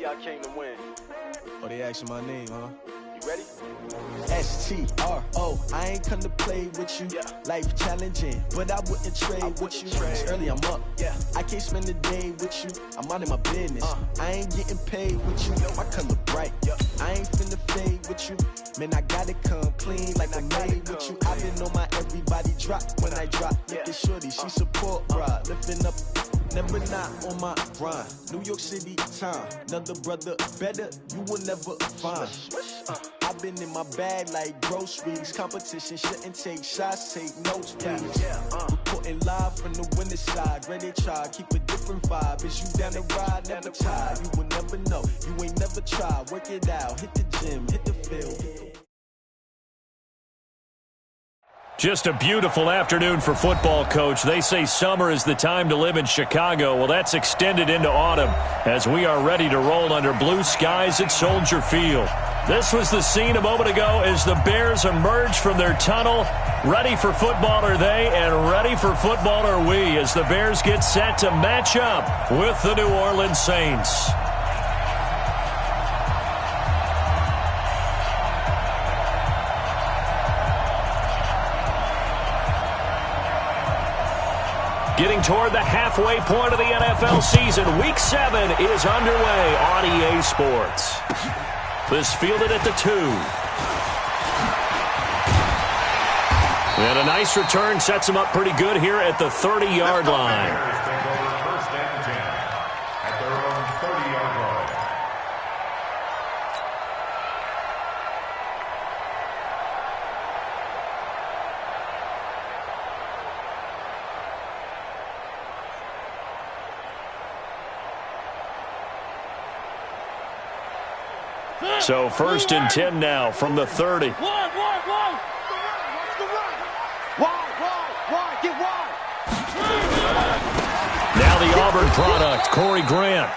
I came to win. Oh, they asking my name, huh? You ready? S-T-R-O, I ain't come to play with you. Life challenging, but I wouldn't trade with you. It's early, I'm up. I can't spend the day with you. I'm out in my business. I ain't getting paid with you. My color bright. I ain't finna fade with you. Man, I gotta come clean like I made with you. I've been on my everybody drop when I drop. Look at shorty, she support, bruh. Lifting up, never not on my grind. New York City time, another brother better, you will never find. I've been in my bag like groceries. Competition shouldn't take shots, take notes, please. Reporting live from the winning side. Ready to try, keep a different vibe. Is you down the ride, never tired. You will never know, you ain't never tried. Work it out, hit the gym, hit the field. Just a beautiful afternoon for football, Coach. They say summer is the time to live in Chicago. Well, that's extended into autumn as we are ready to roll under blue skies at Soldier Field. This was the scene a moment ago as the Bears emerged from their tunnel. Ready for football are they, and ready for football are we as the Bears get set to match up with the New Orleans Saints. Getting toward the halfway point of the NFL season, Week 7 is underway on EA Sports. This fielded at the 2. And a nice return sets him up pretty good here at the 30-yard line. First and 10 at their own 30-yard line. So first and 10 now from the 30. Wide. Get wide. Now the Auburn product, Corey Grant.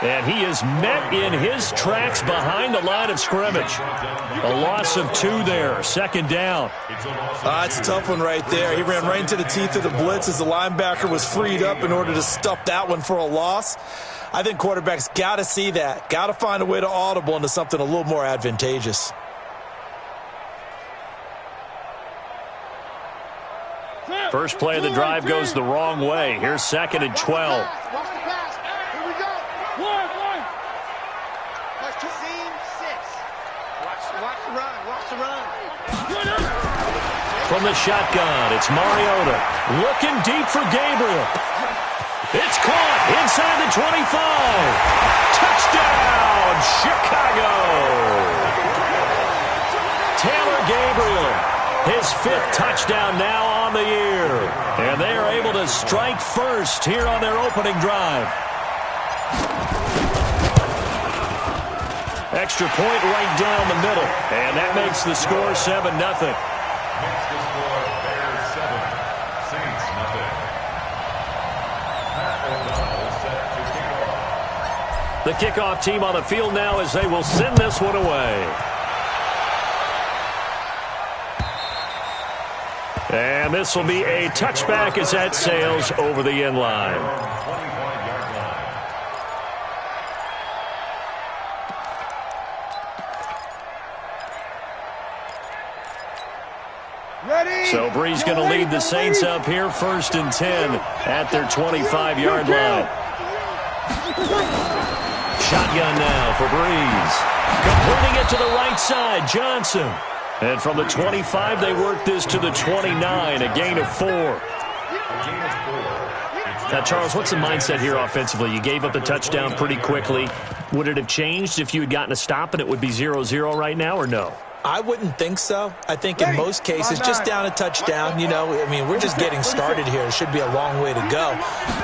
And he is met in his tracks behind the line of scrimmage. A loss of 2 there, second down. It's a tough one right there. He ran right into the teeth of the blitz as the linebacker was freed up in order to stuff that one for a loss. I think quarterbacks got to see that. Got to find a way to audible into something a little more advantageous. First play of the drive goes the wrong way. Here's second and 12. From the shotgun, it's Mariota. Looking deep for Gabriel. It's caught inside the 25. Touchdown, Chicago. Taylor Gabriel, his 5th touchdown now on the year. And they are able to strike first here on their opening drive. Extra point right down the middle. And that makes the score 7-0. Makes the score Bears 7, Saints nothing. The kickoff team on the field now as they will send this one away. And this will be a touchback as that sails over the end line. 25-yard line. So Bree's going to lead the Saints up here, first and 10 at their 25-yard line. Shotgun now for Breeze. Completing it to the right side, Johnson. And from the 25, they work this to the 29, a gain of 4. Now, Charles, what's the mindset here offensively? You gave up the touchdown pretty quickly. Would it have changed if you had gotten a stop and it would be 0-0 right now, or no? I wouldn't think so. I think in most cases, just down a touchdown, we're just getting started here. It should be a long way to go.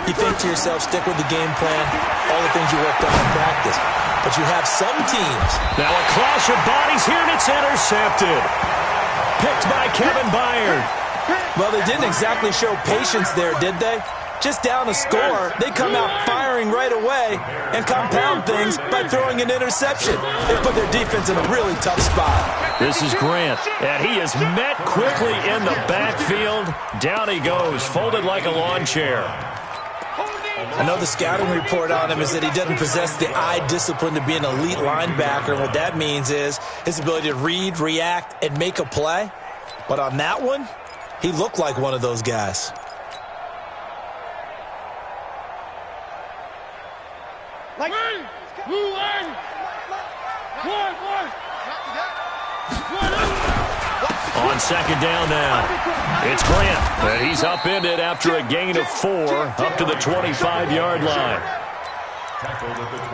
You think to yourself, stick with the game plan, all the things you worked on in practice. But you have some teams. Now a clash of bodies here, and it's intercepted. Picked by Kevin Byard. Well, they didn't exactly show patience there, did they? Just down a score, they come out firing right away and compound things by throwing an interception. They put their defense in a really tough spot. This is Grant, and he is met quickly in the backfield. Down he goes, folded like a lawn chair. I know the scouting report on him is that he doesn't possess the eye discipline to be an elite linebacker. And what that means is his ability to read, react, and make a play. But on that one, he looked like one of those guys. Like, On second down now, it's Grant, and he's upended after a gain of 4 up to the 25-yard line.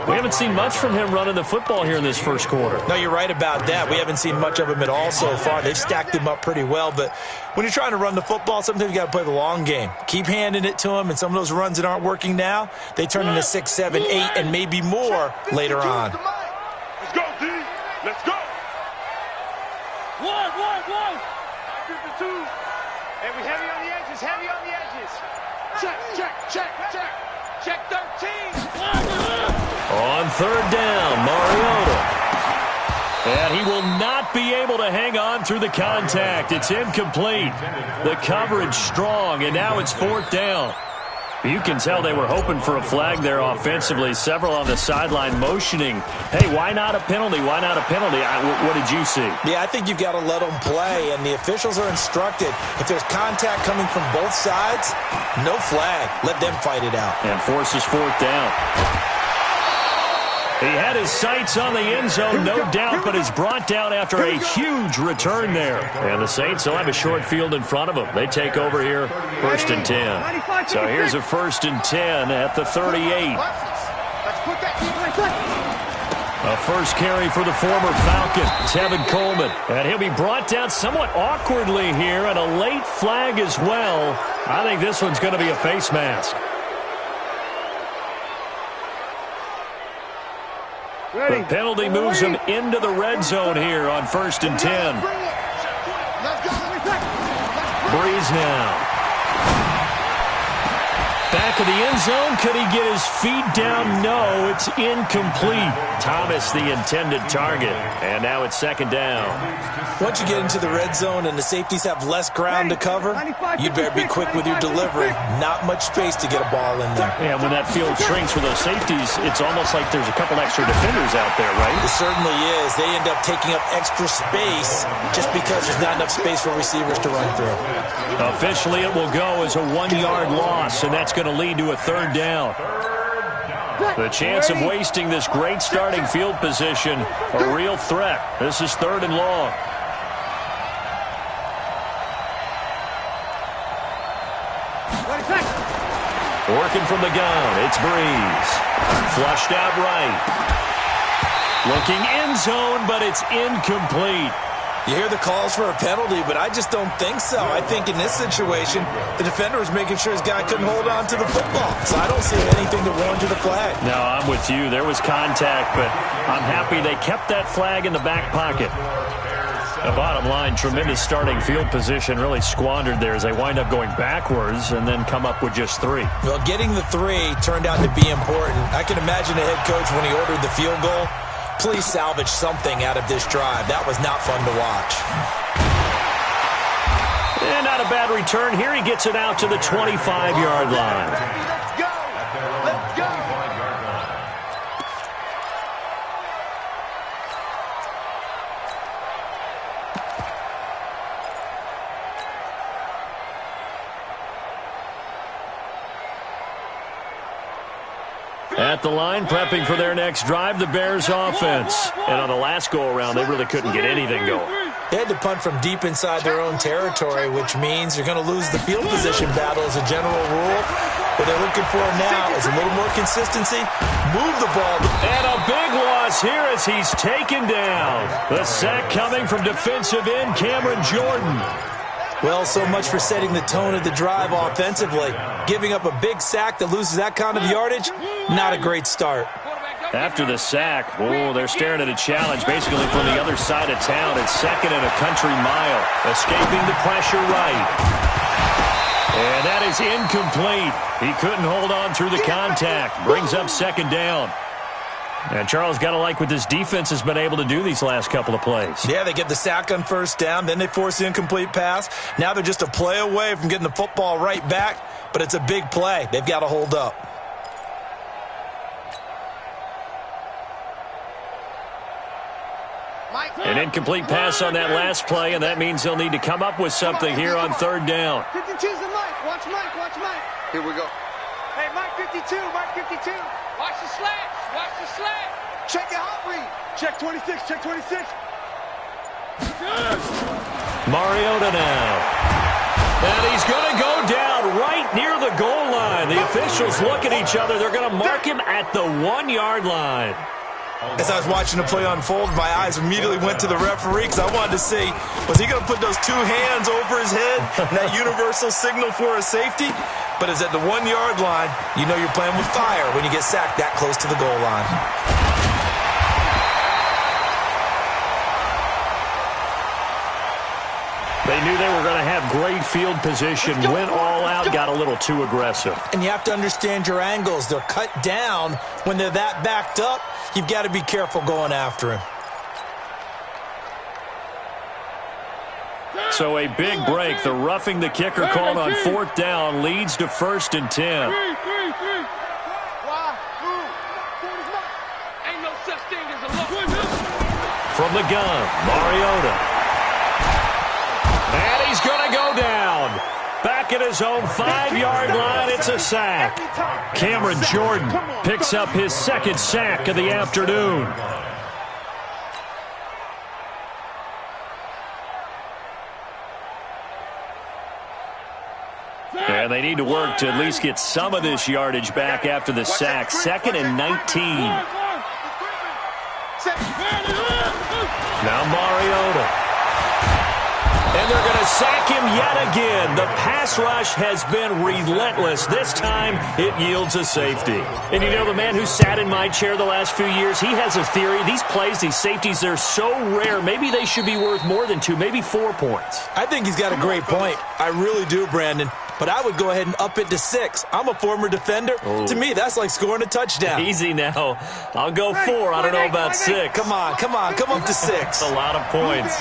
We haven't seen much from him running the football here in this first quarter. No, you're right about that. We haven't seen much of him at all so far. They've stacked him up pretty well, but when you're trying to run the football, sometimes you got to play the long game. Keep handing it to him, and some of those runs that aren't working now, they turn into 6, 7, 8, and maybe more later on. let's go, D. Let's go. One. 52. And we heavy on the edges, Check 13. On third down, Mariota. And he will not be able to hang on through the contact. It's incomplete. The coverage strong, and now it's fourth down. You can tell they were hoping for a flag there offensively. Several on the sideline motioning, hey, why not a penalty? Why not a penalty? What did you see? Yeah, I think you've got to let them play, and the officials are instructed. If there's contact coming from both sides, no flag. Let them fight it out. And forces fourth down. He had his sights on the end zone, no doubt, but is brought down after a huge return there. And the Saints will have a short field in front of them. They take over here, 1st and 10. So here's a 1st and 10 at the 38. A first carry for the former Falcon, Tevin Coleman. And he'll be brought down somewhat awkwardly here, and a late flag as well. I think this one's going to be a face mask. The penalty moves him into the red zone here on 1st and 10. Breeze now. Back of the end zone. Could he get his feet down? No, it's incomplete. Thomas, the intended target. And now it's 2nd down. Once you get into the red zone and the safeties have less ground to cover, you better be quick with your delivery. Not much space to get a ball in there. And when that field shrinks for those safeties, it's almost like there's a couple extra defenders out there, right? It certainly is. They end up taking up extra space just because there's not enough space for receivers to run through. Officially, it will go as a 1-yard loss, and that's going to lead to a 3rd down. The chance of wasting this great starting field position, a real threat. This is 3rd and long. Working from the gun, it's Breeze. Flushed out right. Looking end zone, but it's incomplete. You hear the calls for a penalty, but I just don't think so. I think in this situation, the defender was making sure his guy couldn't hold on to the football. So I don't see anything to warrant the flag. No, I'm with you. There was contact, but I'm happy they kept that flag in the back pocket. The bottom line, tremendous starting field position, really squandered there as they wind up going backwards and then come up with just 3. Well, getting the 3 turned out to be important. I can imagine the head coach when he ordered the field goal. Please salvage something out of this drive. That was not fun to watch. And not a bad return. Here he gets it out to the 25-yard line. Let's go. Let's go. At the line, prepping for their next drive, the Bears offense. And on the last go-around, they really couldn't get anything going. They had to punt from deep inside their own territory, which means you're going to lose the field position battle as a general rule. What they're looking for now is a little more consistency. Move the ball. And a big loss here as he's taken down. The sack coming from defensive end Cameron Jordan. Well, so much for setting the tone of the drive offensively. Giving up a big sack that loses that kind of yardage, not a great start. After the sack, they're staring at a challenge basically from the other side of town. It's 2nd and a country mile. Escaping the pressure right. And that is incomplete. He couldn't hold on through the contact. Brings up 2nd down. And Charles, got to like what this defense has been able to do these last couple of plays. Yeah, they get the sack on 1st down, then they force the incomplete pass. Now they're just a play away from getting the football right back, but it's a big play. They've got to hold up. An incomplete pass on that last play, and that means they'll need to come up with something here on third down. 52's the Mike. Watch Mike. Watch Mike. Here we go. Hey, Mike 52. Mike 52. Watch the slats. Watch the slat. Check your hot read. Check 26. Check 26. Mariota now. And he's going to go down right near the goal line. The officials look at each other. They're going to mark him at the 1-yard line. As I was watching the play unfold, my eyes immediately went to the referee because I wanted to see, was he going to put those two hands over his head, and that universal signal for a safety? But it's at the 1-yard line. You know you're playing with fire when you get sacked that close to the goal line. They knew they were going to have great field position, went all out, got a little too aggressive. And you have to understand your angles. They're cut down. When they're that backed up, you've got to be careful going after him. So a big break. The roughing the kicker called on fourth down leads to 1st and 10. From the gun, Mariota. And he's going to go down. Back at his own 5-yard line, it's a sack. Cameron Jordan picks up his 2nd sack of the afternoon. And they need to work to at least get some of this yardage back after the sack. 2nd and 19. Now Mariota. And they're going to sack him yet again. The pass rush has been relentless. This time, it yields a safety. And you know, the man who sat in my chair the last few years, he has a theory. These plays, these safeties, they're so rare. Maybe they should be worth more than 2, maybe 4 points. I think he's got a great point. I really do, Brandon. But I would go ahead and up it to 6. I'm a former defender. Oh. To me, that's like scoring a touchdown. Easy now. I'll go 4. I don't know about 6. Come on. Come up to 6. That's a lot of points.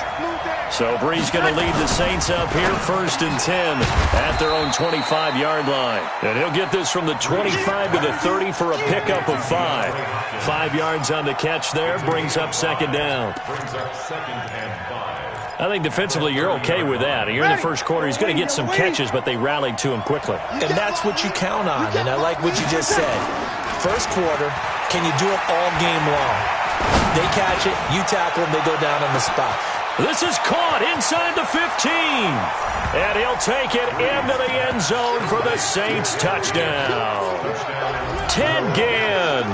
So Bree's going to lead the Saints up here 1st and 10 at their own 25-yard line. And he'll get this from the 25 to the 30 for a pickup of 5. 5 yards on the catch there brings up 2nd down. I think defensively you're okay with that. You're in the first quarter. He's going to get some catches, but they rallied to him quickly. And that's what you count on, and I like what you just said. First quarter, can you do it all game long? They catch it, you tackle them, they go down on the spot. This is caught inside the 15. And he'll take it into the end zone for the Saints touchdown. Ted Ginn.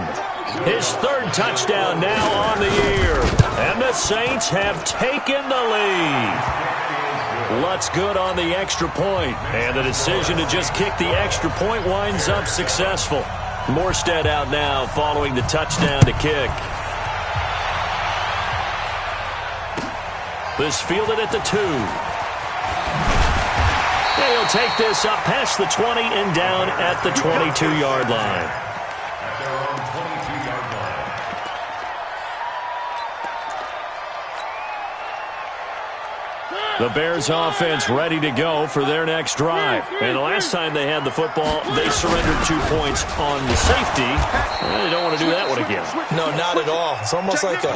His 3rd touchdown now on the year. And the Saints have taken the lead. Lutz good on the extra point. And the decision to just kick the extra point winds up successful. Morstead out now following the touchdown to kick. This fielded at the 2. And he'll take this up past the 20 and down at the 22-yard line. The Bears offense ready to go for their next drive. And the last time they had the football, they surrendered 2 points on the safety. Well, they don't want to do that one again. No, not at all. It's almost like a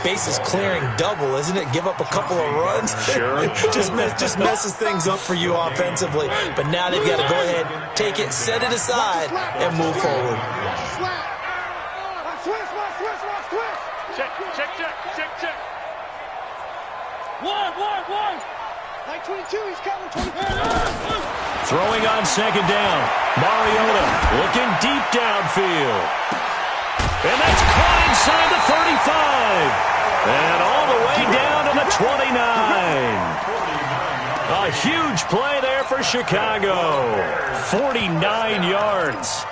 bases clearing double, isn't it? Give up a couple of runs. Sure. just messes things up for you offensively. But now they've got to go ahead, take it, set it aside, and move forward. Check. One. Like 22, he's coming. 22. Throwing on 2nd down. Mariota looking deep downfield. And that's caught inside the 35. And all the way down to the 29. A huge play there for Chicago. 49 yards.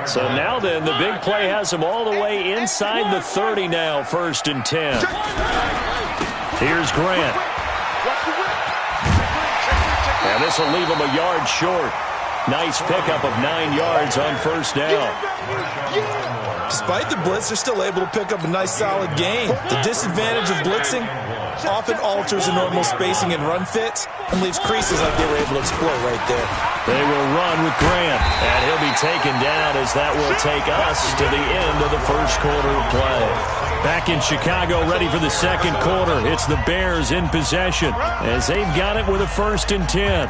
So now then, the big play has him all the way inside the 30 now, 1st and 10. Here's Grant. And this will leave him a yard short. Nice pickup of 9 yards on 1st down. Despite the blitz, they're still able to pick up a nice solid gain. The disadvantage of blitzing, often alters the normal spacing and run fits and leaves creases like they were able to exploit right there. They will run with Grant, and he'll be taken down as that will take us to the end of the first quarter of play. Back in Chicago, ready for the second quarter. It's the Bears in possession as they've got it with a 1st and 10.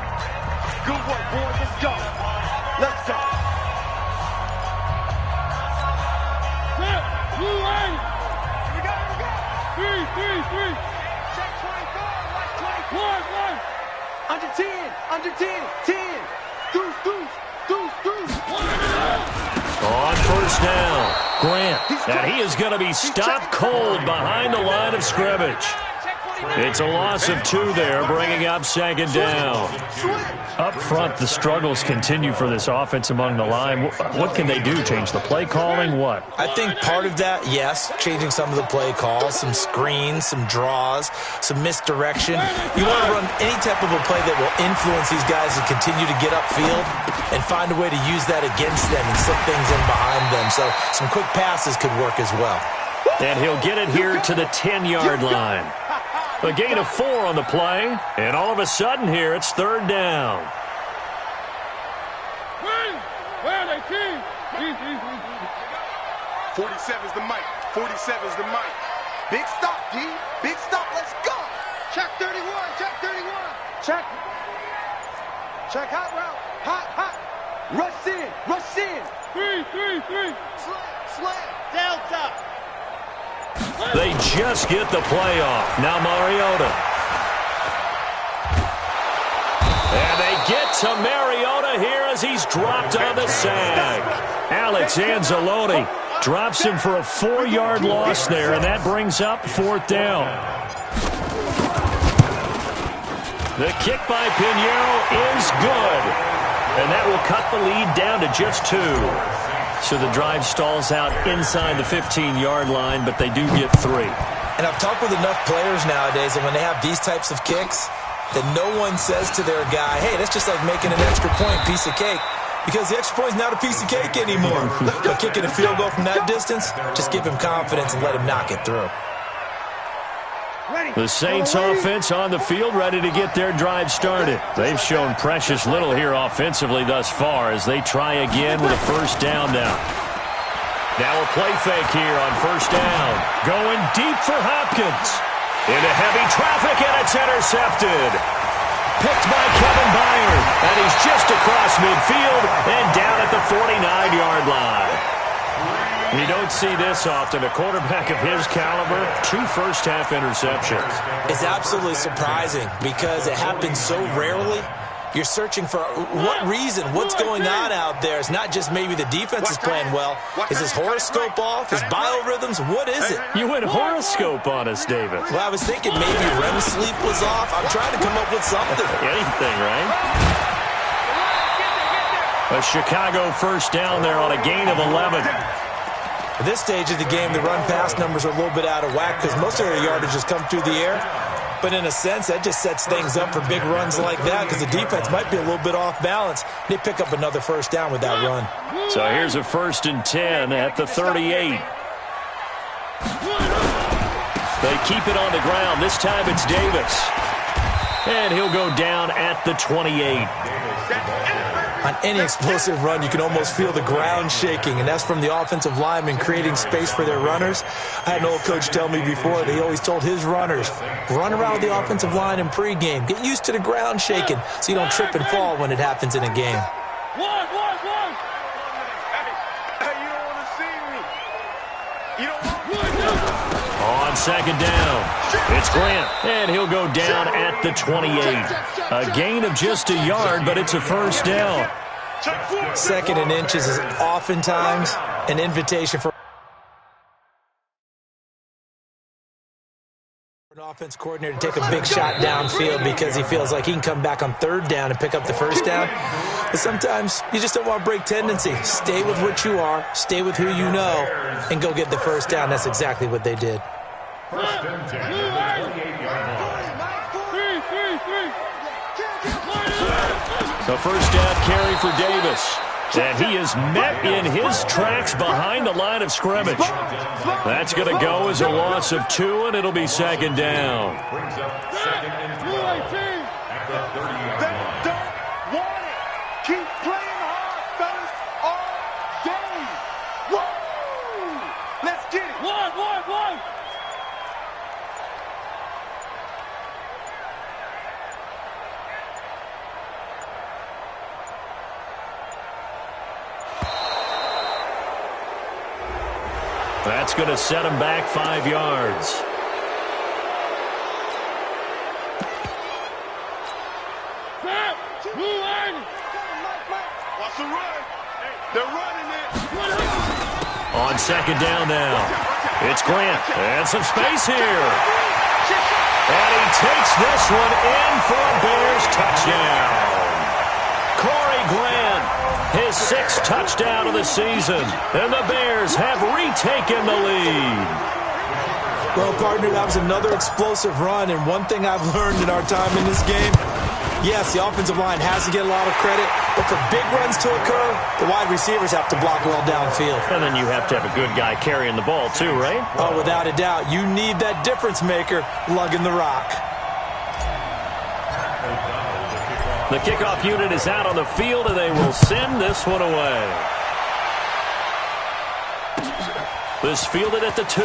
Good work, boys. Let's go. Let's go. Three. Check 24. Watch 24. Under 10. Under 10. 10. Deuce. On first down, Grant, and he is going to be stopped cold behind the line of scrimmage. It's a loss of 2 there, bringing up 2nd down. Up front, the struggles continue for this offense among the line. What can they do? Change the play calling? What? I think part of that, yes, changing some of the play calls, some screens, some draws, some misdirection. You want to run any type of a play that will influence these guys to continue to get upfield and find a way to use that against them and slip things in behind them. So some quick passes could work as well. And he'll get it here to the 10-yard line. A gain of 4 on the play, and all of a sudden here it's 3rd down. Where are they, team? 47's the mic. 47's the mic. Big stop, D. Big stop. Let's go. Check 31. Check. Check hot route. Hot. Rush in. 3. Slam. Delta. They just get the play off. Now Mariota. And they get to Mariota here as he's dropped on the sag. Alex Anzalone drops him for a 4-yard loss there, and that brings up 4th down. The kick by Pinheiro is good, and that will cut the lead down to just 2. So the drive stalls out inside the 15-yard line, but they do get 3. And I've talked with enough players nowadays that when they have these types of kicks, that no one says to their guy, hey, that's just like making an extra point, piece of cake. Because the extra point is not a piece of cake anymore. But kicking a field goal from that distance, just give him confidence and let him knock it through. The Saints offense on the field, ready to get their drive started. They've shown precious little here offensively thus far as they try again with a 1st down now. Now a play fake here on 1st down. Going deep for Hopkins. Into heavy traffic, and it's intercepted. Picked by Kevin Byard, and he's just across midfield and down at the 49-yard line. You don't see this often. A quarterback of his caliber, 2 first-half interceptions. It's absolutely surprising because it happens so rarely. You're searching for what reason, what's going on out there. It's not just maybe the defense is playing well. Is his horoscope off? His biorhythms? What is it? You went horoscope on us, David. Well, I was thinking maybe REM sleep was off. I'm trying to come up with something. Anything, right? A Chicago 1st down there on a gain of 11. At this stage of the game, the run-pass numbers are a little bit out of whack because most of their yardage has come through the air. But in a sense, that just sets things up for big runs like that because the defense might be a little bit off balance. They pick up another 1st down with that run. So here's a 1st and 10 at the 38. They keep it on the ground. This time it's Davis. And he'll go down at the 28. On any explosive run, you can almost feel the ground shaking, and that's from the offensive linemen creating space for their runners. I had an old coach tell me before that he always told his runners, run around with the offensive line in pregame. Get used to the ground shaking so you don't trip and fall when it happens in a game. One. Hey, you don't want to see me. You don't want to. On 2nd down, it's Grant, and he'll go down at the 28. A gain of just a yard, but it's a 1st down. 2nd and inches is oftentimes an invitation for an offense coordinator to take a big shot downfield because he feels like he can come back on 3rd down and pick up the 1st down. But sometimes you just don't want to break tendency. Stay with what you are, stay with who you know, and go get the 1st down. That's exactly what they did. 1st and 10 at the 28-yard line. The 1st down carry for Davis. And he is met in his tracks behind the line of scrimmage. That's going to go as a loss of 2, and it'll be second down. Brings up second and 12 at the 30-yard line. They don't want it. Keep playing hard, fellas, all day. Woo! Let's get it. One. That's going to set him back 5 yards. Watch the run. They're running it. On second down now. It's Grant. And some space here. And he takes this one in for a Bears touchdown. Corey Grant, his 6th touchdown of the season. And the Bears have retaken the lead. Well, partner, that was another explosive run. And one thing I've learned in our time in this game, yes, the offensive line has to get a lot of credit, but for big runs to occur, the wide receivers have to block well downfield. And then you have to have a good guy carrying the ball too, right? Oh, without a doubt. You need that difference maker lugging the rock. The kickoff unit is out on the field, and they will send this one away. This fielded at the 2.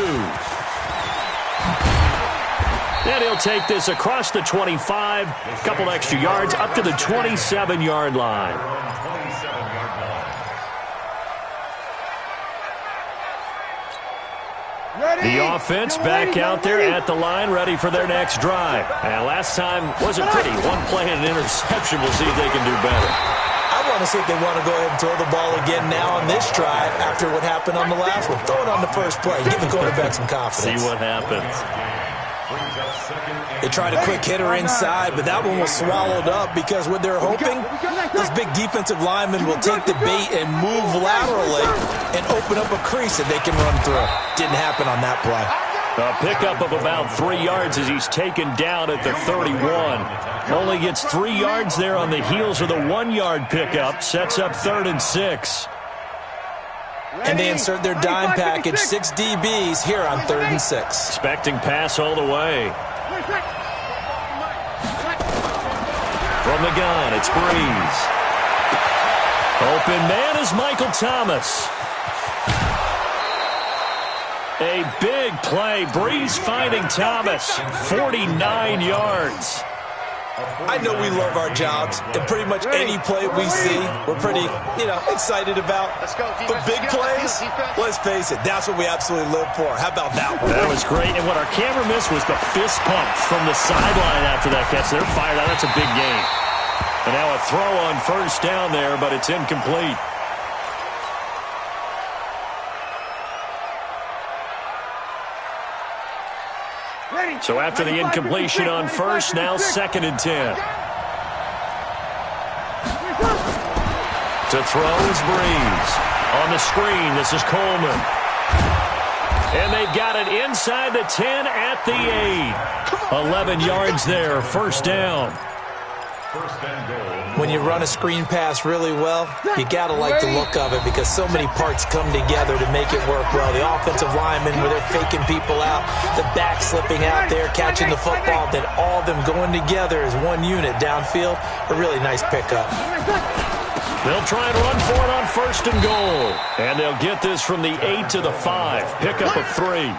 And he'll take this across the 25, couple extra yards, up to the 27-yard line. The offense back out there at the line, ready for their next drive. And last time wasn't pretty. One play and an interception. We'll see if they can do better. I want to see if they want to go ahead and throw the ball again now on this drive after what happened on the last one. Throw it on the first play. Give the quarterback some confidence. See what happens. They tried a quick hitter inside, but that one was swallowed up because what they're hoping, those big defensive linemen will take the bait and move laterally and open up a crease that they can run through. Didn't happen on that play. A pickup of about 3 yards as he's taken down at the 31. Only gets 3 yards there on the heels of the 1-yard pickup. Sets up 3rd and 6. And they insert their dime package, 6 DBs here on 3rd and 6. Expecting pass all the way. From the gun, it's Breeze. Open man is Michael Thomas. A big play. Breeze finding Thomas. 49 yards. I know we love our jobs, and pretty much any play we see, we're pretty, excited about. But big plays, let's face it, that's what we absolutely live for. How about that one? That was great, and what our camera missed was the fist pump from the sideline after that catch. They're fired out. That's a big gain. And now a throw on first down there, but it's incomplete. So after the incompletion on first, now 2nd and 10. To throw is Breeze. On the screen, this is Coleman. And they've got it inside the 10 at the 8. 11 yards there, first down. When you run a screen pass really well, you got to like the look of it because so many parts come together to make it work well. The offensive linemen, where they're faking people out, the back slipping out there, catching the football, then all of them going together as one unit downfield. A really nice pickup. They'll try and run for it on 1st and goal. And they'll get this from the 8 to the 5. Pickup of 3.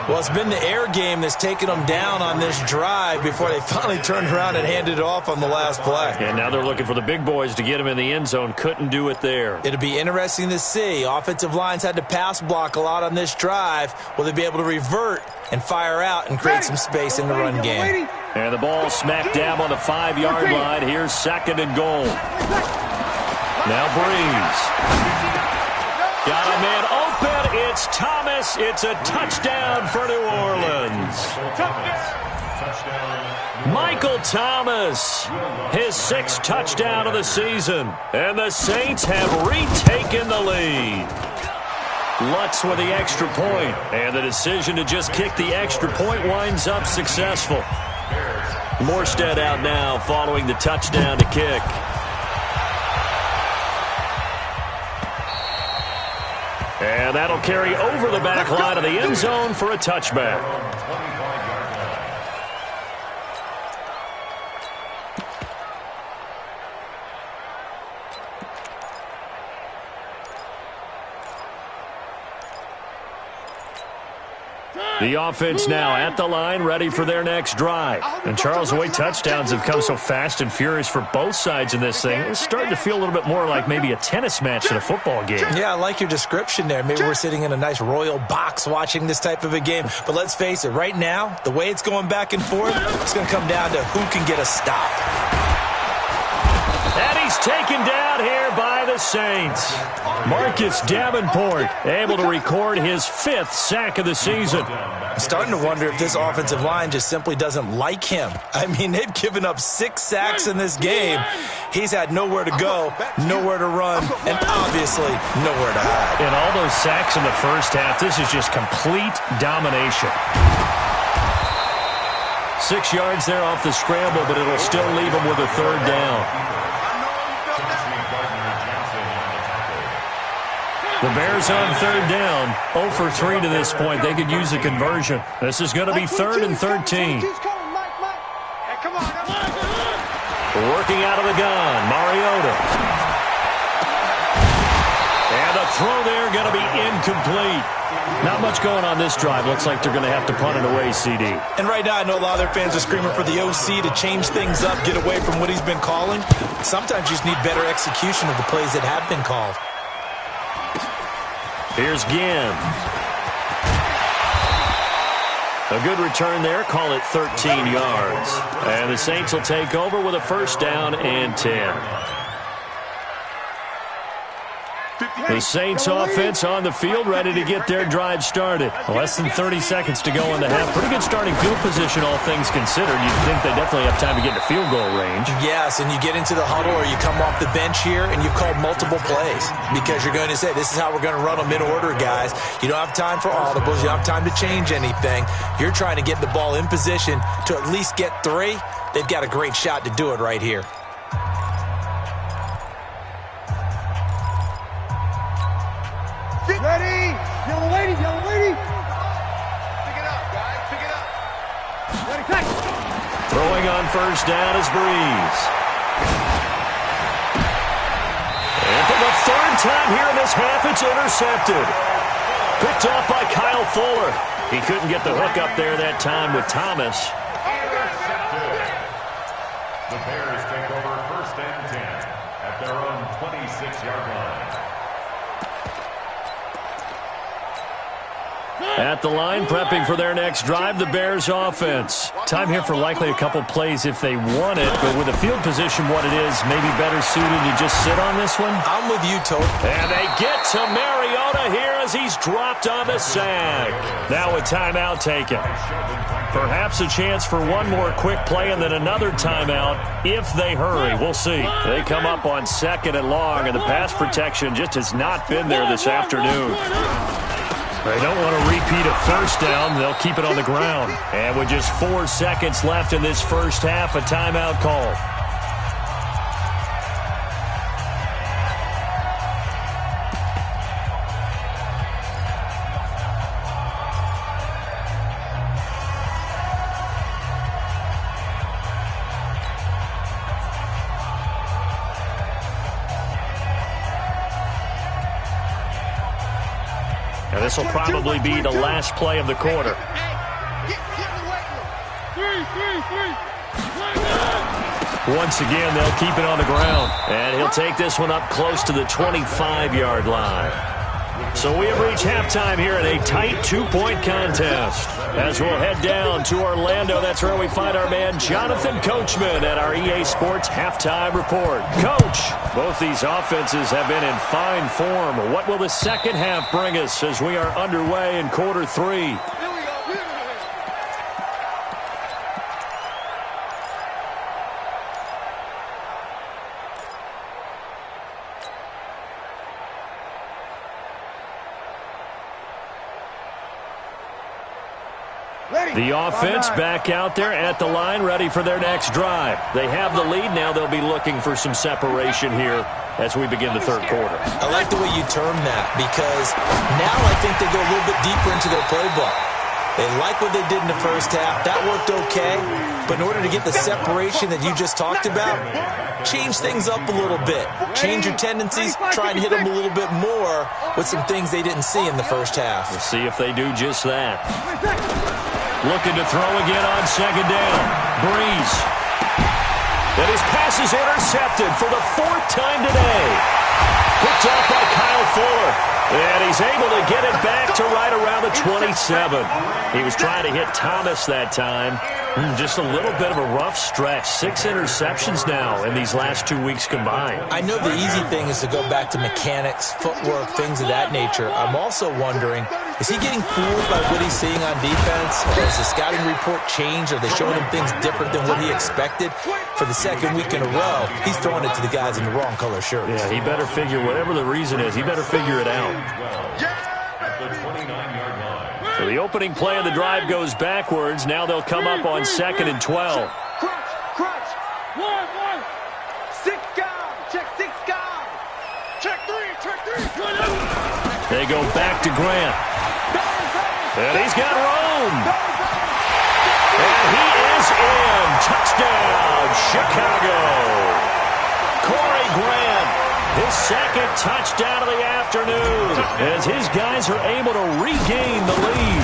Well, it's been the air game that's taken them down on this drive before they finally turned around and handed it off on the last play. And now they're looking for the big boys to get them in the end zone. Couldn't do it there. It'll be interesting to see. Offensive lines had to pass block a lot on this drive. Will they be able to revert and fire out and create some space in the run game? And the ball smacked down on the 5-yard line. Here's 2nd and goal. Now Breeze. Got a man open. It's Thomas. It's a touchdown for New Orleans. Michael Thomas, his 6th touchdown of the season. And the Saints have retaken the lead. Lutz with the extra point. And the decision to just kick the extra point winds up successful. Morstead out now following the touchdown to kick. And that'll carry over the back line of the end zone for a touchback. The offense now at the line, ready for their next drive. And Charles, the way touchdowns have come so fast and furious for both sides in this thing, it's starting to feel a little bit more like maybe a tennis match than a football game. Yeah, I like your description there. Maybe we're sitting in a nice royal box watching this type of a game. But let's face it, right now, the way it's going back and forth, it's going to come down to who can get a stop. And he's taken down here by the Saints. Marcus Davenport able to record his 5th sack of the season. I'm starting to wonder if this offensive line just simply doesn't like him. I mean, they've given up 6 sacks in this game. He's had nowhere to go, nowhere to run, and obviously nowhere to hide. And all those sacks in the first half, this is just complete domination. 6 yards there off the scramble, but it'll still leave him with a 3rd down. The Bears on 3rd down, 0 for 3 to this point. They could use a conversion. This is going to be 3rd and 13. Working out of the gun, Mariota. And a throw there going to be incomplete. Not much going on this drive. Looks like they're going to have to punt it away, CD. And right now, I know a lot of their fans are screaming for the OC to change things up, get away from what he's been calling. Sometimes you just need better execution of the plays that have been called. Here's Ginn. A good return there. Call it 13 yards. And the Saints will take over with a 1st down and 10. The Saints offense on the field, ready to get their drive started. Less than 30 seconds to go in the half. Pretty good starting field position, all things considered. You'd think they definitely have time to get into field goal range. Yes, and you get into the huddle or you come off the bench here and you've called multiple plays because you're going to say, this is how we're going to run them in order, guys. You don't have time for audibles. You don't have time to change anything. You're trying to get the ball in position to at least get 3. They've got a great shot to do it right here. Ready? Yellow lady, yellow lady. Pick it up, guys. Pick it up. Ready, catch. Throwing on 1st down is Breeze. And for the 3rd time here in this half, it's intercepted. Picked off by Kyle Fuller. He couldn't get the hook up there that time with Thomas. The Bears take over 1st and 10 at their own 26-yard line. At the line, prepping for their next drive, the Bears offense. Time here for likely a couple plays if they want it, but with the field position what it is, maybe better suited to just sit on this one. I'm with you, Toad. And they get to Mariota here as he's dropped on the sack. Now a timeout taken. Perhaps a chance for one more quick play and then another timeout if they hurry. We'll see. They come up on 2nd and long, and the pass protection just has not been there this afternoon. They don't want to repeat a 1st down. They'll keep it on the ground. And with just 4 seconds left in this first half, a timeout call. And this will probably be the last play of the quarter. Once again, they'll keep it on the ground. And he'll take this one up close to the 25-yard line. So we have reached halftime here in a tight 2-point contest. As we'll head down to Orlando, that's where we find our man Jonathan Coachman at our EA Sports Halftime Report. Coach, both these offenses have been in fine form. What will the second half bring us as we are underway in quarter 3? The offense back out there at the line, ready for their next drive. They have the lead. Now they'll be looking for some separation here as we begin the third quarter. I like the way you term that, because now I think they go a little bit deeper into their playbook. They like what they did in the first half. That worked okay. But in order to get the separation that you just talked about, change things up a little bit. Change your tendencies. Try and hit them a little bit more with some things they didn't see in the first half. We'll see if they do just that. Looking to throw again on second down. Breeze. And his pass is intercepted for the fourth time today. Picked up by Kyle Fuller. And he's able to get it back to right around the 27. He was trying to hit Thomas that time. Just a little bit of a rough stretch. 6 interceptions now in these last 2 weeks combined. I know the easy thing is to go back to mechanics, footwork, things of that nature. I'm also wondering, is he getting fooled by what he's seeing on defense? Has the scouting report changed? Are they showing him things different than what he expected? For the second week in a row, he's throwing it to the guys in the wrong color shirts. Yeah, he better figure, whatever the reason is, he better figure it out. At the 29-yard line. So the opening play of the drive goes backwards. Now they'll come up on 2nd and 12. Crunch. 1. 6 guard. Check 6 guard. Check 3. They go back to Grant. And he's got room. And he is in. Touchdown, Chicago. Corey Grant, his second touchdown of the afternoon, as his guys are able to regain the lead.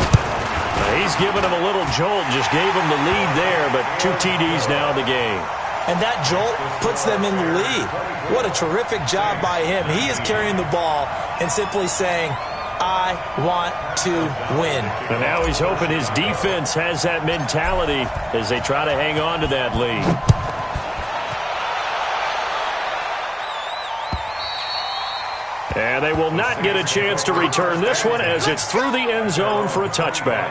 He's given him a little jolt, just gave him the lead there, but 2 TDs now in the game. And that jolt puts them in the lead. What a terrific job by him. He is carrying the ball and simply saying, I want to win. And now he's hoping his defense has that mentality as they try to hang on to that lead. And they will not get a chance to return this one as it's through the end zone for a touchback.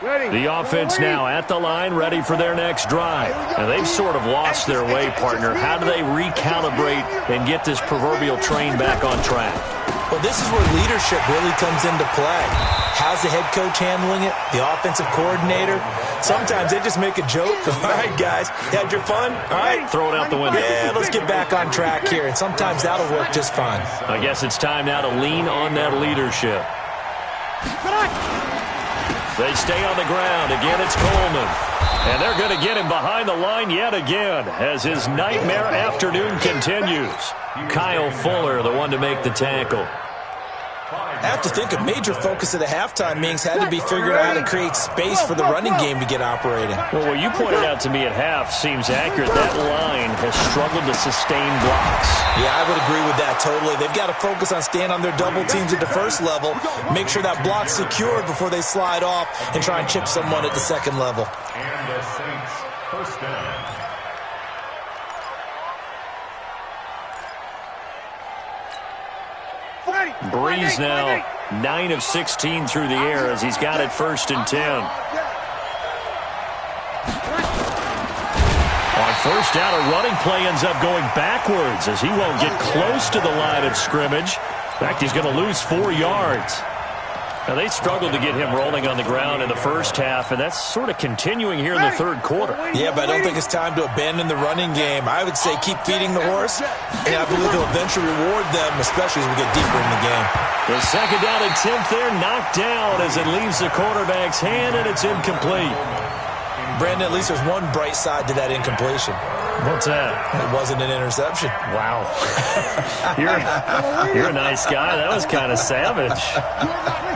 The offense now at the line, ready for their next drive. And they've sort of lost their way, partner. How do they recalibrate and get this proverbial train back on track? Well, this is where leadership really comes into play. How's the head coach handling it? The offensive coordinator? Sometimes they just make a joke. All right, guys, you had your fun? All right. Throw it out the window. Yeah, let's get back on track here. And sometimes that'll work just fine. I guess it's time now to lean on that leadership. They stay on the ground. Again, it's Coleman. And they're going to get him behind the line yet again as his nightmare afternoon continues. Kyle Fuller, the one to make the tackle. I have to think a major focus of the halftime meetings had to be figuring out how to create space for the running game to get operating. Well, what you pointed out to me at half seems accurate. That line has struggled to sustain blocks. Yeah, I would agree with that totally. They've got to focus on staying on their double teams at the first level, make sure that block's secured before they slide off and try and chip someone at the second level. And the Saints first down. Breeze now 9 of 16 through the air as he's got it 1st and 10. On 1st down, a running play ends up going backwards as he won't get close to the line of scrimmage. In fact, he's going to lose 4 yards. Now, they struggled to get him rolling on the ground in the first half, and that's sort of continuing here in the third quarter. Yeah, but I don't think it's time to abandon the running game. I would say keep feeding the horse, and I believe they'll eventually reward them, especially as we get deeper in the game. The 2nd down attempt there knocked down as it leaves the quarterback's hand, and it's incomplete. Brandon, at least there's one bright side to that incompletion. What's that? It wasn't an interception. Wow. You're a nice guy. That was kind of savage.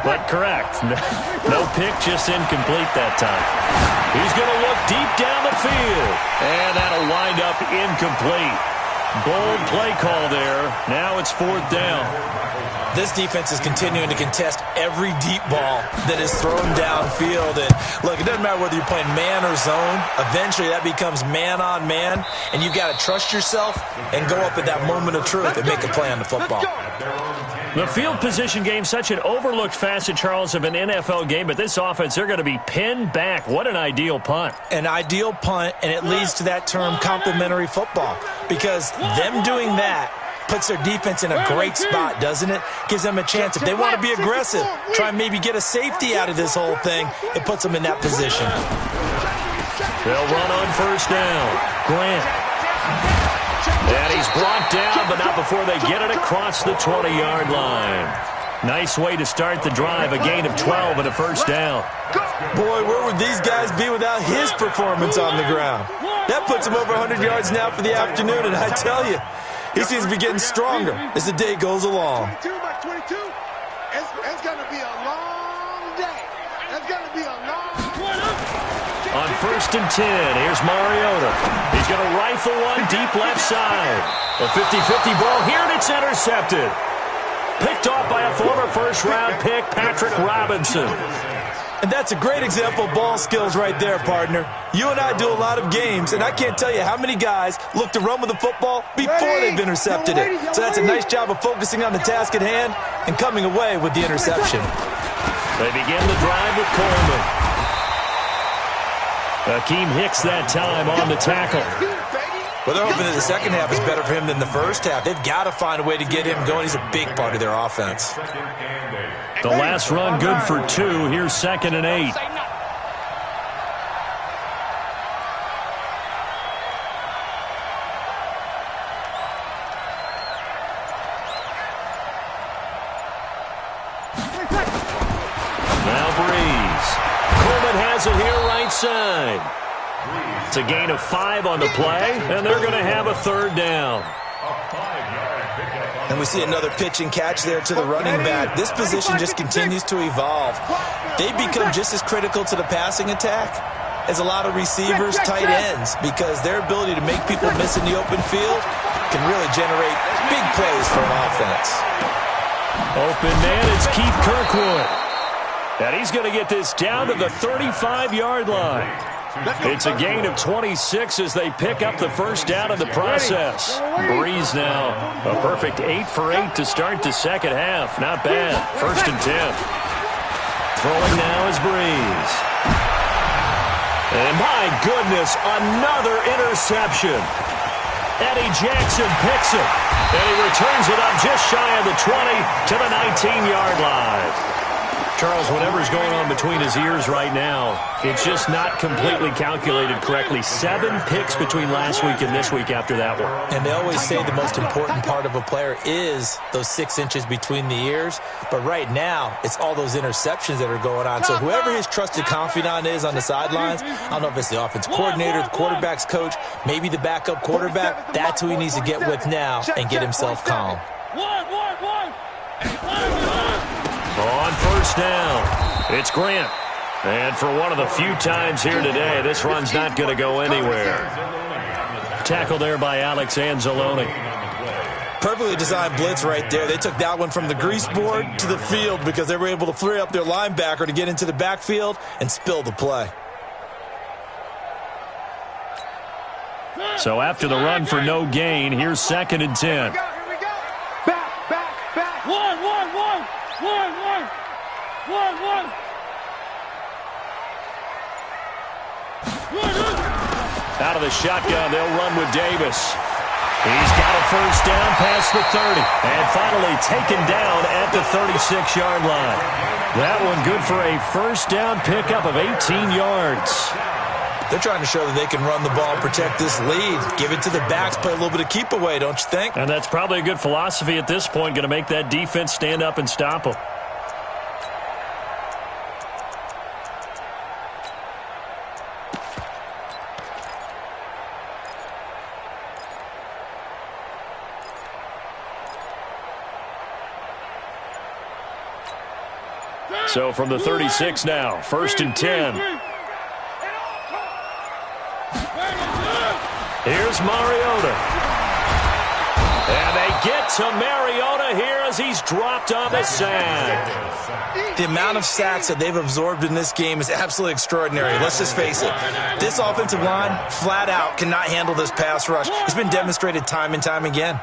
But correct. No pick, just incomplete that time. He's going to look deep down the field. And that'll wind up incomplete. Bold play call there. Now it's 4th down. This defense is continuing to contest every deep ball that is thrown downfield. And look, it doesn't matter whether you're playing man or zone. Eventually that becomes man on man. And you've got to trust yourself and go up at that moment of truth and make a play on the football. The field position game, such an overlooked facet, Charles, of an NFL game. But this offense, they're going to be pinned back. What an ideal punt. An ideal punt, and it leads to that term complementary football. Because them doing that puts their defense in a great spot, doesn't it? Gives them a chance. If they want to be aggressive, try and maybe get a safety out of this whole thing, it puts them in that position. They'll run on first down. Grant. And he's brought down, but not before they get it across the 20-yard line. Nice way to start the drive, a gain of 12 and a first down. Boy, where would these guys be without his performance on the ground? That puts him over 100 yards now for the afternoon, and I tell you, he seems to be getting stronger as the day goes along. 22 by 22. It's going to be a long day. It's going to be a long On first and 10, here's Mariota. He's going to rifle one deep left side. A 50-50 ball here, and it's intercepted. Picked off by a former first-round pick, Patrick Robinson. And that's a great example of ball skills right there, partner. You and I do a lot of games, and I can't tell you how many guys look to run with the football before they've intercepted it. So that's a nice job of focusing on the task at hand and coming away with the interception. They begin the drive with Coleman. Akeem Hicks that time on the tackle. Well, they're hoping that the second half is better for him than the first half. They've got to find a way to get him going. He's a big part of their offense. The last run good for 2. Here's 2nd and 8. Now Breeze. Coleman has it here right side. It's a gain of 5 on the play, and they're going to have a third down. And we see another pitch and catch there to the running back. This position just continues to evolve. They become just as critical to the passing attack as a lot of receivers, tight ends, because their ability to make people miss in the open field can really generate big plays for an offense. Open man, it's Keith Kirkwood. And he's going to get this down to the 35-yard line. It's a gain of 26 as they pick up the first down in the process. Breeze now, a perfect 8 for 8 to start the second half. Not bad. 1st and 10. Throwing now is Breeze. And my goodness, another interception. Eddie Jackson picks it. And he returns it up just shy of the 20 to the 19-yard line. Charles, whatever's going on between his ears right now, it's just not completely calculated correctly. 7 picks between last week and this week after that one. And they always say the most important part of a player is those 6 inches between the ears. But right now, it's all those interceptions that are going on. So whoever his trusted confidant is on the sidelines, I don't know if it's the offense coordinator, the quarterback's coach, maybe the backup quarterback, that's who he needs to get with now and get himself calm. On first down, it's Grant. And for one of the few times here today, this run's not going to go anywhere. Tackle there by Alex Anzalone. Perfectly designed blitz right there. They took that one from the grease board to the field because they were able to flare up their linebacker to get into the backfield and spill the play. So after the run for no gain, here's 2nd and 10. Out of the shotgun, they'll run with Davis. He's got a first down past the 30. And finally taken down at the 36-yard line. That one good for a first down pickup of 18 yards. They're trying to show that they can run the ball, protect this lead, give it to the backs, play a little bit of keep away, don't you think? And that's probably a good philosophy at this point, going to make that defense stand up and stop them. So from the 36 now, 1st and 10. Here's Mariota. And they get to Mariota here as he's dropped on the sack. The amount of sacks that they've absorbed in this game is absolutely extraordinary. Let's just face it. This offensive line, flat out, cannot handle this pass rush. It's been demonstrated time and time again.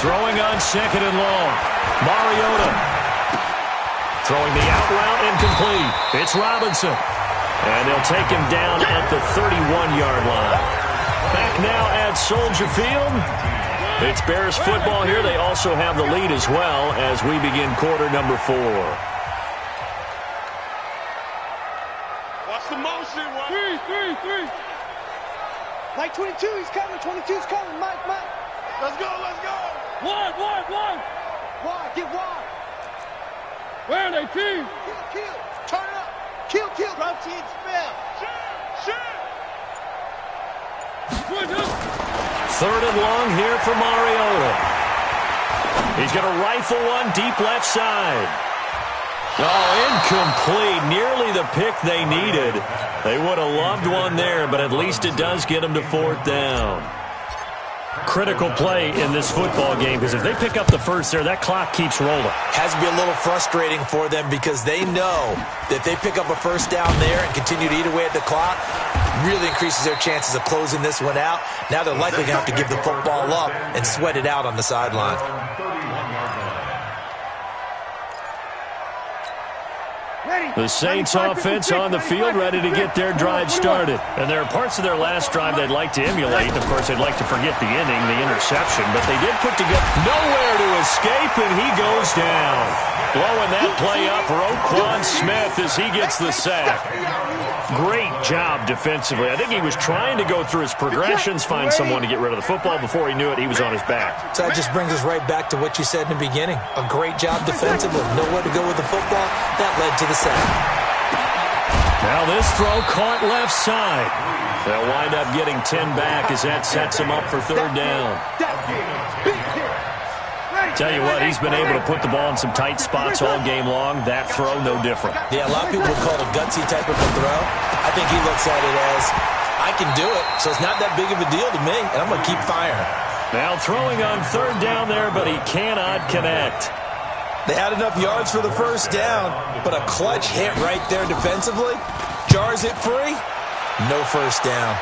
Throwing on 2nd and long. Mariota. Throwing the out route incomplete. It's Robinson. And they'll take him down at the 31-yard line. Back now at Soldier Field. It's Bears football here. They also have the lead as well as we begin quarter number 4. Watch the motion. 3. Mike 22, he's coming. 22's coming. Mike. Let's go. Wide. Wide, get wide. Where are they, team? Kill. Turn it up. Kill. Rotate, spell. Shoot. Third and long here for Mariota. He's going to rifle one deep left side. Oh, incomplete. Nearly the pick they needed. They would have loved one there, but at least it does get them to 4th down. Critical play in this football game, because if they pick up the first there, that clock keeps rolling. Has to be a little frustrating for them because they know that they pick up a first down there and continue to eat away at the clock, really increases their chances of closing this one out. Now they're likely going to have to give the football up and sweat it out on the sideline. The Saints offense on the field, ready to get their drive started. And there are parts of their last drive they'd like to emulate. Of course, they'd like to forget the inning, the interception, but they did put together nowhere to escape, and he goes down. Blowing that play up, Roquan Smith as he gets the sack. Great job defensively. I think he was trying to go through his progressions, find someone to get rid of the football. Before he knew it, he was on his back. So that just brings us right back to what you said in the beginning. A great job defensively. Nowhere to go with the football. That led to the sack. Now this throw caught left side. They'll wind up getting 10 back as that sets them up for 3rd down. Tell you what, he's been able to put the ball in some tight spots all game long. That throw, no different. Yeah, a lot of people would call it a gutsy type of a throw. I think he looks at it as, I can do it, so it's not that big of a deal to me, and I'm going to keep firing. Now throwing on 3rd down there, but he cannot connect. They had enough yards for the first down, but a clutch hit right there defensively jars it free. No first down.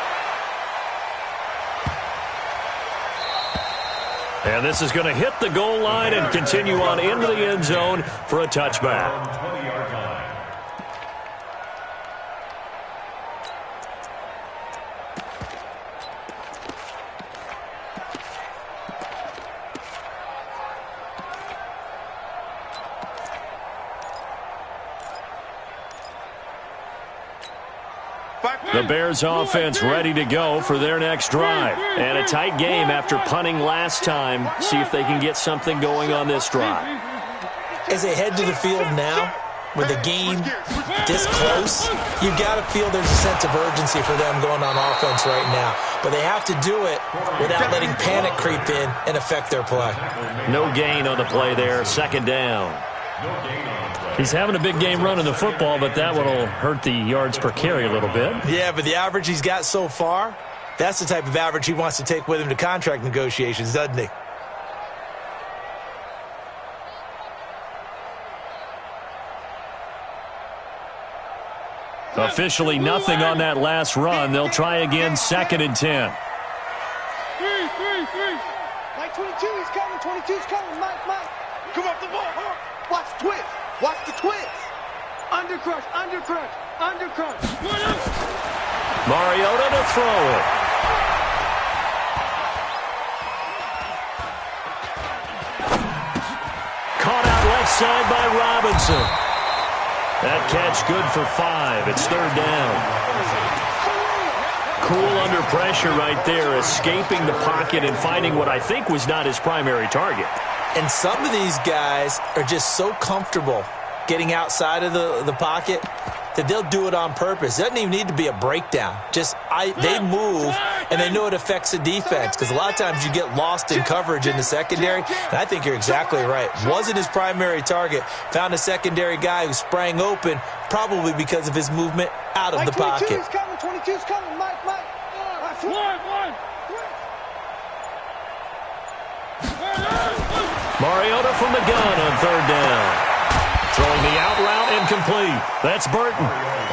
And this is going to hit the goal line and continue on into the end zone for a touchback. The Bears offense ready to go for their next drive. And a tight game after punting last time. See if they can get something going on this drive. As they head to the field now, with the game this close, you've got to feel there's a sense of urgency for them going on offense right now. But they have to do it without letting panic creep in and affect their play. No gain on the play there. 2nd down. He's having a big game running the football, but that one will hurt the yards per carry a little bit. Yeah, but the average he's got so far, that's the type of average he wants to take with him to contract negotiations, doesn't he? Officially nothing on that last run. They'll try again, 2nd and 10. 3. Mike 22, he's coming. 22's coming. Mike. Come up the ball. Watch the twist. Watch the twist. Undercrush. Mariota to throw it. Caught out left side by Robinson. That catch good for 5. It's 3rd down. Cool under pressure right there, escaping the pocket and finding what I think was not his primary target. And some of these guys are just so comfortable getting outside of the pocket that they'll do it on purpose. It doesn't even need to be a breakdown. They move, and they know it affects the defense because a lot of times you get lost in coverage in the secondary, and I think you're exactly right. Wasn't his primary target. Found a secondary guy who sprang open, probably because of his movement out of the pocket. 22's coming. 22's coming. Mike. One. Mariota from the gun on 3rd down. Throwing the out route incomplete. That's Burton.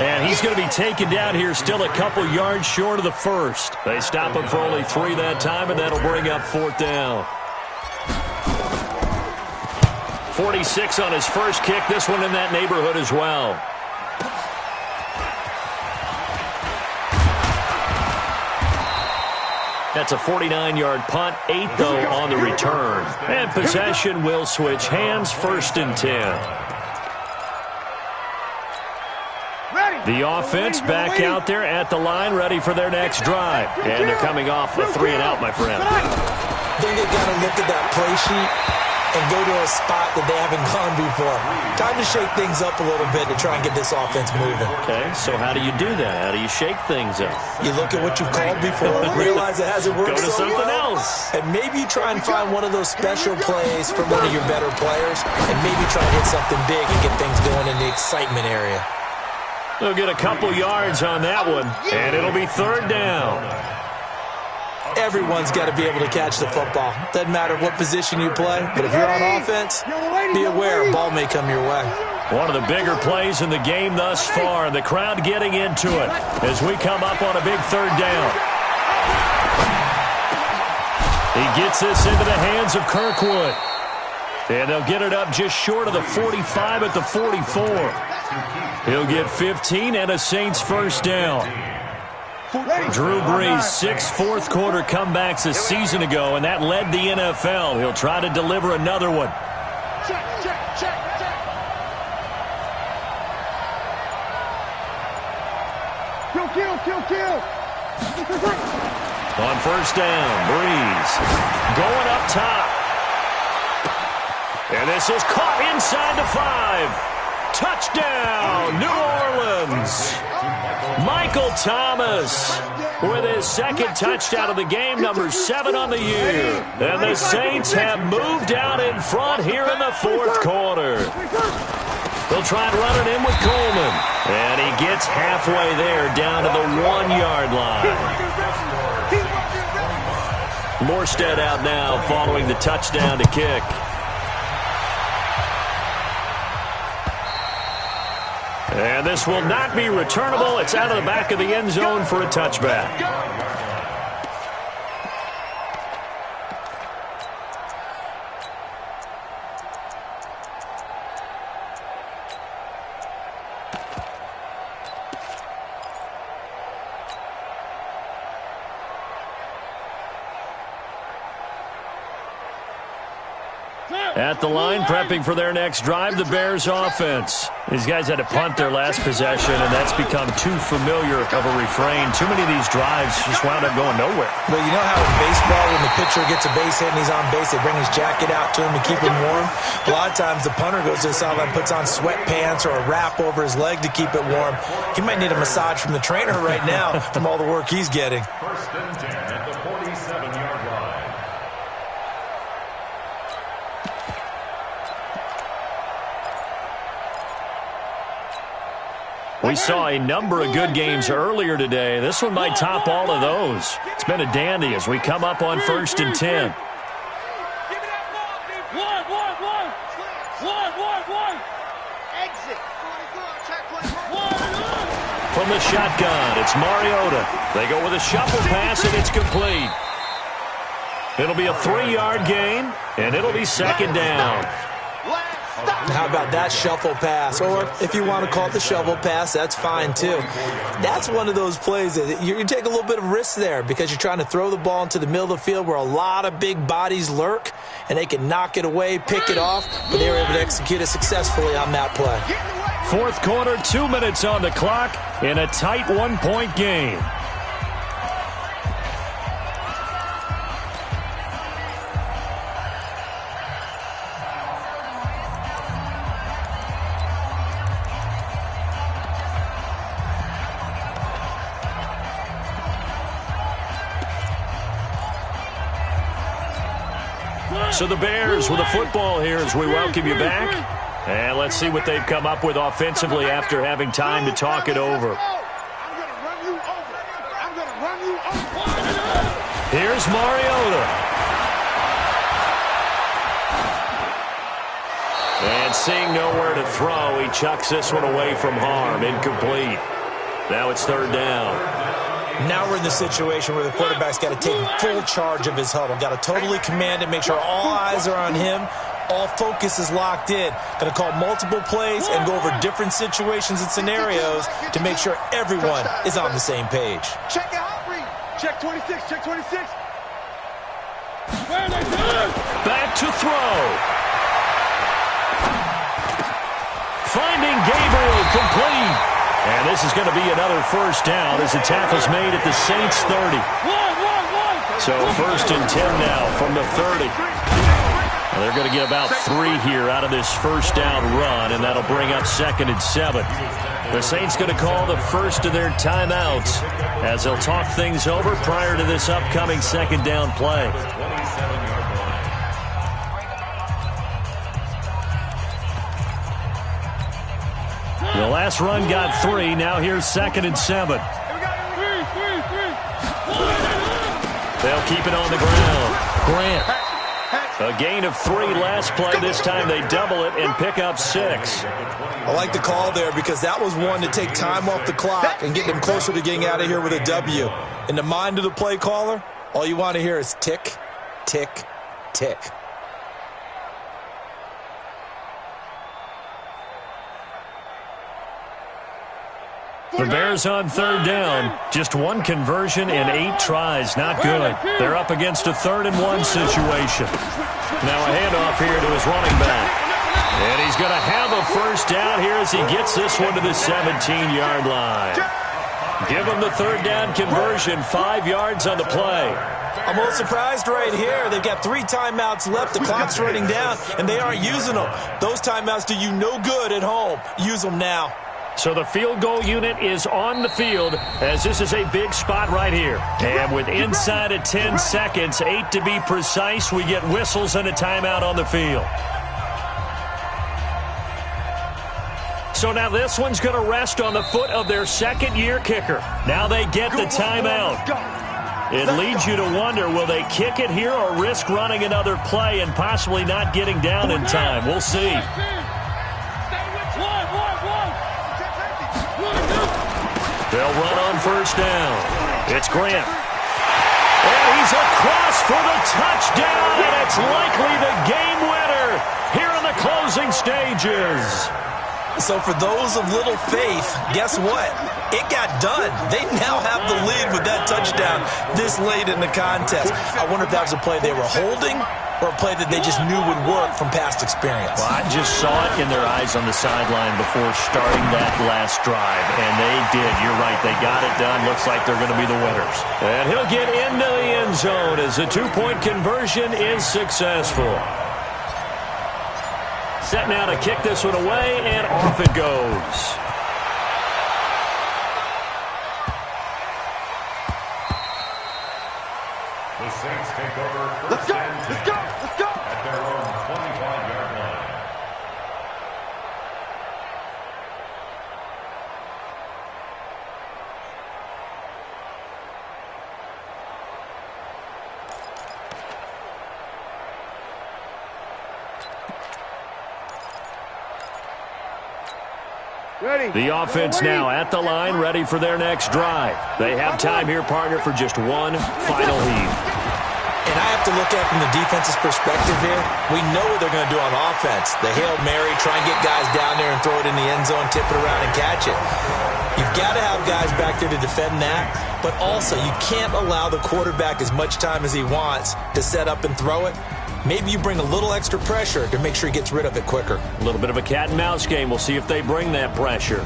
And he's going to be taken down here still a couple yards short of the first. They stop him for only 3 that time, and that'll bring up 4th down. 46 on his first kick. This one in that neighborhood as well. That's a 49-yard punt, 8 though on the return. And possession will switch hands, 1st and 10. The offense back out there at the line, ready for their next drive. And they're coming off a 3-and-out, my friend. I think they got to look at that play sheet and go to a spot that they haven't gone before. Time to shake things up a little bit to try and get this offense moving. Okay, so how do you do that? How do you shake things up? You look at what you've called before, realize it hasn't worked Go to so something well, else. and maybe you try and find one of those special plays from one of your better players, and maybe try and hit something big and get things going in the excitement area. They'll get a couple yards on that one, and it'll be 3rd down. Everyone's got to be able to catch the football. Doesn't matter what position you play, but if you're on offense, be aware a ball may come your way. One of the bigger plays in the game thus far, and the crowd getting into it as we come up on a big 3rd down. He gets this into the hands of Kirkwood. And they'll get it up just short of the 45 at the 44. He'll get 15 and a Saints 1st down. Drew Brees, 6 fourth-quarter comebacks a season ago, and that led the NFL. He'll try to deliver another one. Kill. On 1st down, Brees going up top. And this is caught inside the 5. Touchdown, New Orleans. Michael Thomas with his 2nd touchdown of the game, number 7 on the year. And the Saints have moved out in front here in the 4th quarter. They'll try and run it in with Coleman. And he gets halfway there, down to the 1-yard line. Morstead out now following the touchdown to kick. And this will not be returnable. It's out of the back of the end zone for a touchback. At the line, prepping for their next drive, the Bears offense. These guys had to punt their last possession, and that's become too familiar of a refrain. Too many of these drives just wound up going nowhere. Well, you know how in baseball, when the pitcher gets a base hit and he's on base, they bring his jacket out to him to keep him warm? A lot of times the punter goes to the sideline, puts on sweatpants or a wrap over his leg to keep it warm. He might need a massage from the trainer right now from all the work he's getting. 1st and 10 at the 47-yard line. We saw a number of good games earlier today. This one might top all of those. It's been a dandy as we come up on 1st and 10. From the shotgun, it's Mariota. They go with a shuffle pass, and it's complete. It'll be a 3-yard gain, and it'll be 2nd down. How about that shuffle pass? Or if you want to call it the shovel pass, that's fine too. That's one of those plays that you take a little bit of risk there because you're trying to throw the ball into the middle of the field where a lot of big bodies lurk, and they can knock it away, pick it off, but they were able to execute it successfully on that play. 4th quarter, 2 minutes on the clock in a tight 1-point game. So the Bears with a football here as we welcome you back. And let's see what they've come up with offensively after having time to talk it over. Here's Mariota. And seeing nowhere to throw, he chucks this one away from harm. Incomplete. Now it's 3rd down. Now we're in the situation where the quarterback's got to take full charge of his huddle. Got to totally command it, make sure all eyes are on him. All focus is locked in. Going to call multiple plays and go over different situations and scenarios to make sure everyone is on the same page. Check it out, Reed. Check 26, check 26. Back to throw. Finding Gabriel complete. And this is going to be another first down as the tackle's made at the Saints 30. So 1st and 10 now from the 30. Well, they're going to get about 3 here out of this first down run, and that'll bring up 2nd and 7. The Saints going to call the first of their timeouts as they'll talk things over prior to this upcoming 2nd down play. The last run got 3. Now here's 2nd and 7. They'll keep it on the ground. Grant. A gain of 3 last play. This time they double it and pick up 6. I like the call there because that was one to take time off the clock and get them closer to getting out of here with a W. In the mind of the play caller, all you want to hear is tick, tick, tick. The Bears on 3rd down. Just 1 conversion in 8 tries. Not good. They're up against a 3rd and 1 situation. Now a handoff here to his running back. And he's going to have a first down here as he gets this one to the 17-yard line. Give him the 3rd down conversion. 5 yards on the play. I'm a little surprised right here. They've got 3 timeouts left. The clock's running down, and they aren't using them. Those timeouts do you no good at home. Use them now. So the field goal unit is on the field as this is a big spot right here. And with inside of 10 seconds, 8 to be precise, we get whistles and a timeout on the field. So now this one's going to rest on the foot of their 2nd-year kicker. Now they get the timeout. It leads you to wonder, will they kick it here or risk running another play and possibly not getting down in time? We'll see. They'll run on first down. It's Grant. And he's across for the touchdown, and it's likely the game winner here in the closing stages. So for those of little faith, guess what? It got done. They now have the lead with that touchdown this late in the contest. I wonder if that was a play they were holding or a play that they just knew would work from past experience. Well, I just saw it in their eyes on the sideline before starting that last drive, and they did. You're right. They got it done. Looks like they're going to be the winners. And he'll get into the end zone as the 2-point conversion is successful. Set now to kick this one away, and off it goes. The Saints take over Let's first go, and 10 let's go, let's go. at their own 25-yard line. Ready. The offense now at the line, ready for their next drive. They have time here, partner, for just one final heave. And I have to look at it from the defense's perspective here. We know what they're going to do on offense. The Hail Mary, try and get guys down there and throw it in the end zone, tip it around and catch it. You've got to have guys back there to defend that, but also you can't allow the quarterback as much time as he wants to set up and throw it. Maybe you bring a little extra pressure to make sure he gets rid of it quicker. A little bit of a cat and mouse game. We'll see if they bring that pressure.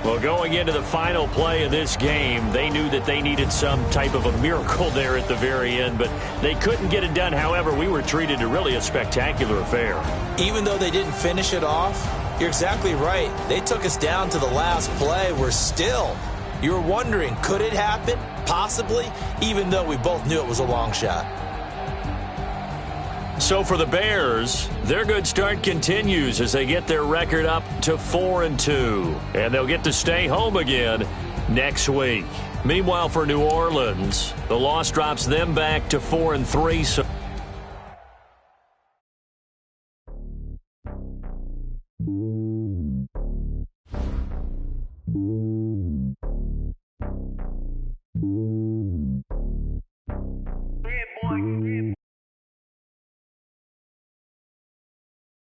Well, going into the final play of this game, they knew that they needed some type of a miracle there at the very end, but they couldn't get it done. However, we were treated to really a spectacular affair. Even though they didn't finish it off, you're exactly right. They took us down to the last play. We're still, you were wondering, could it happen? Possibly, even though we both knew it was a long shot. So for the Bears, their good start continues as they get their record up to 4-2. And they'll get to stay home again next week. Meanwhile, for New Orleans, the loss drops them back to 4-3. So